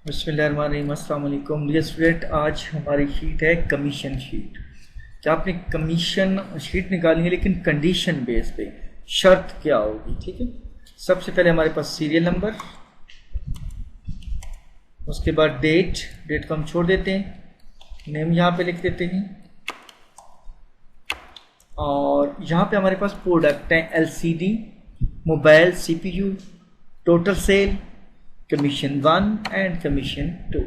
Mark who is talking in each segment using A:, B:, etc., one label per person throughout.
A: बिस्मिल्लाहिर्रहमानिर्रहीम। अस्सलाम वालेकुम डियर स्टूडेंट, आज हमारी शीट है कमीशन शीट। क्या आपने कमीशन शीट निकालनी है लेकिन कंडीशन बेस पे, शर्त क्या होगी। ठीक है, सबसे पहले हमारे पास सीरियल नंबर, उसके बाद डेट को हम छोड़ देते हैं, नेम यहाँ पे लिख देते हैं और यहाँ पे हमारे पास प्रोडक्ट हैं LCD, mobile, CPU, total sale, commission 1 and commission 2।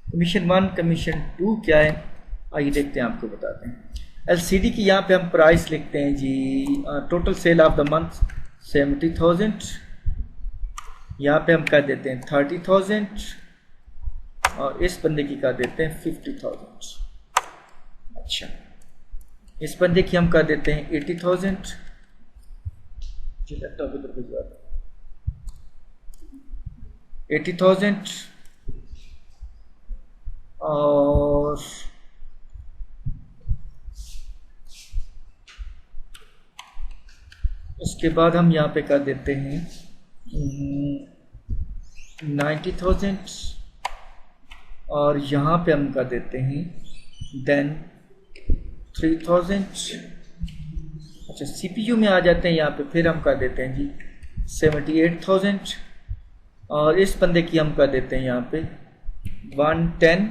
A: Commission 1 commission 2 क्या है आइए देखते हैं, आपको बताते हैं। एलसीडी की यहाँ पे हम प्राइस लिखते हैं जी, total sale of the month 70,000, यहाँ पे हम कर देते हैं 30,000 और इस बंदे की कर देते हैं 50,000। अच्छा, इस बंदे की हम कर देते हैं 80,000। जी लैपटॉप इधर भिजवा दो। 80,000 और उसके बाद हम यहाँ पे कर देते हैं 90,000 और यहाँ पे हम कर देते हैं देन 3,000। अच्छा, सीपीयू में आ जाते हैं, यहाँ पे फिर हम कर देते हैं जी 78,000 और इस बंदे की हम कर देते हैं यहाँ पे 110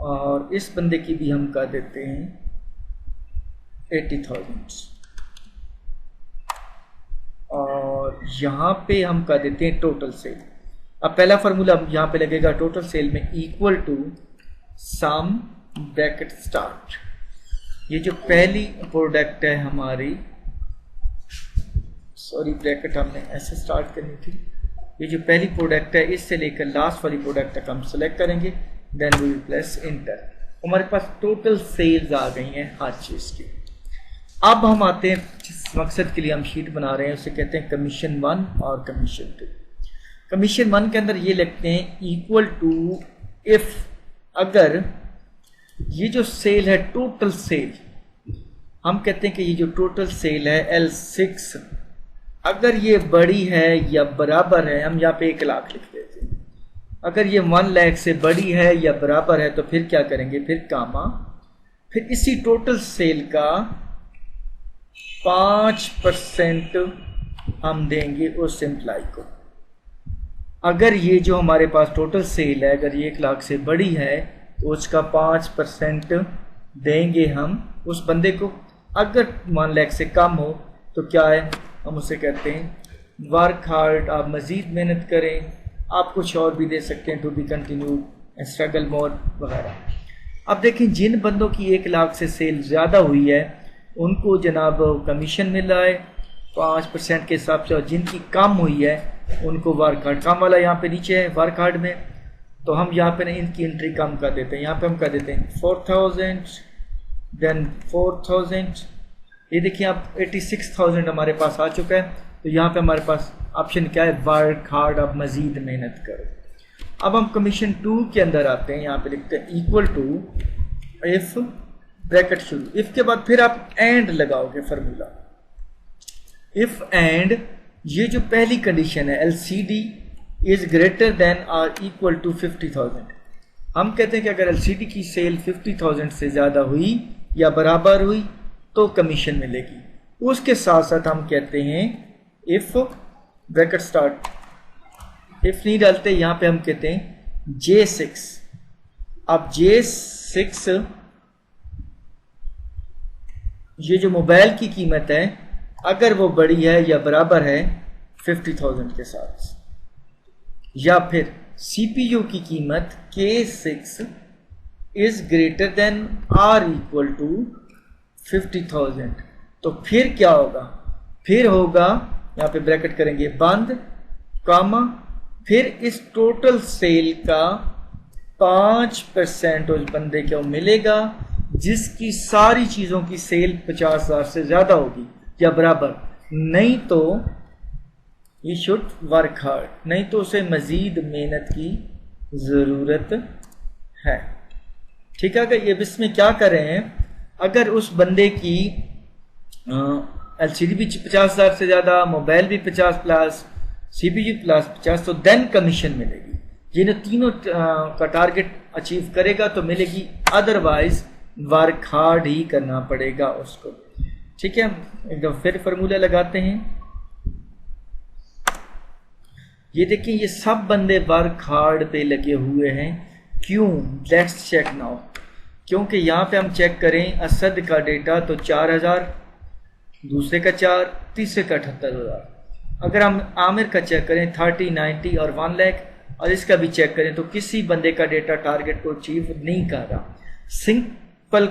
A: और इस बंदे की भी हम कर देते हैं 80,000 और यहाँ पे हम कर देते हैं टोटल सेल। अब पहला फार्मूला यहाँ पे लगेगा टोटल सेल में equal to sum bracket start. ये जो पहली प्रोडक्ट है हमारी, सॉरी ब्रैकेट हमने ऐसे स्टार्ट करनी थी, ये जो पहली प्रोडक्ट है इससे लेकर लास्ट वाली प्रोडक्ट तक हम सेलेक्ट करेंगे, then we will press enter. हमारे पास टोटल सेल्स आ गई हैं हर चीज़ की। अब हम आते हैं जिस मकसद के लिए हम शीट बना रहे हैं उसे कहते हैं कमीशन 1 और कमीशन 2। कमीशन 1 के अंदर ये लिखते हैं इक्वल टू इफ, अगर ये जो सेल है टोटल सेल, हम कहते हैं कि ये जो टोटल सेल है L6 अगर ये बड़ी है या बराबर है, हम यहाँ पे 1 लाख लिख देते हैं। अगर ये 1 लाख से बड़ी है या बराबर है तो फिर क्या करेंगे, फिर कामा, फिर इसी टोटल सेल का 5% हम देंगे उस एम्प्लॉय को। अगर ये जो हमारे पास टोटल सेल है अगर ये 1 लाख से बड़ी है तो उसका 5% देंगे हम उस बंदे को। अगर 1 लाख से कम हो तो क्या है, हम उसे कहते हैं वर्क हार्ड, आप मज़ीद मेहनत करें। आप कुछ और भी दे सकते हैं, टू बी कंटिन्यू, स्ट्रगल मोर वगैरह। अब देखें, जिन बंदों की 1 लाख से सेल ज़्यादा हुई है उनको जनाब कमीशन मिल रहा है 5% के हिसाब से, और जिनकी कम हुई है उनको वर्क हार्ड, कम वाला यहाँ पे नीचे है वर्क हार्ड में, तो हम यहाँ पे ना इनकी एंट्री कम कर देते हैं। यहाँ पे हम कर देते हैं 4,000 देन 4,000। ये देखिए आप 86,000 हमारे पास आ चुका है। तो यहाँ पे हमारे पास ऑप्शन क्या है, वर्क हार्ड, आप मजीद मेहनत करो। अब हम कमीशन 2 के अंदर आते हैं, यहाँ पे लिखते हैं इक्वल टू इफ, ब्रैकेट शुरू, इफ के बाद फिर आप एंड लगाओगे फार्मूला। इफ एंड, ये जो पहली कंडीशन है एलसीडी इज ग्रेटर देन और इक्वल टू 50,000, हम कहते हैं कि अगर एलसीडी की सेल 50,000 से ज़्यादा हुई या बराबर हुई तो कमीशन मिलेगी। उसके साथ साथ हम कहते हैं इफ, ब्रैकेट स्टार्ट, इफ नहीं डालते, यहाँ पे हम कहते हैं J6। अब J6 ये जो मोबाइल की कीमत है अगर वो बड़ी है या बराबर है 50,000 के साथ, या फिर सीपीयू की कीमत K6 is greater than or equal to 50,000, तो फिर क्या होगा, फिर होगा यहाँ पे ब्रैकेट करेंगे बंद, कामा, फिर इस टोटल सेल का 5% उस बंदे को मिलेगा जिसकी सारी चीज़ों की सेल 50,000 से ज़्यादा होगी या बराबर, नहीं तो ये शुड वर्क हार्ड, नहीं तो उसे मज़ीद मेहनत की ज़रूरत है। ठीक है, अगर ये इसमें क्या कर रहे हैं, अगर उस बंदे की एलसीडी भी 50,000 से ज़्यादा, मोबाइल भी 50 प्लस, सीपीयू प्लस 50 तो देन कमीशन मिलेगी। जिन्हें तीनों का टारगेट अचीव करेगा तो मिलेगी, अदरवाइज वर्क हार्ड ही करना पड़ेगा उसको। ठीक है, एकदम फिर फॉर्मूला लगाते हैं। ये देखिए ये सब बंदे वर्क हार्ड पे लगे हुए हैं, क्यों? Let's check now. क्योंकि यहाँ पे हम चेक करें असद का डेटा तो 4000, दूसरे का 4, तीसरे का 78,000। अगर हम आमिर का चेक करें 30, 90 और 1 लाख, और इसका भी चेक करें तो किसी बंदे का डेटा टारगेट को अचीव नहीं कर रहा। सिंपल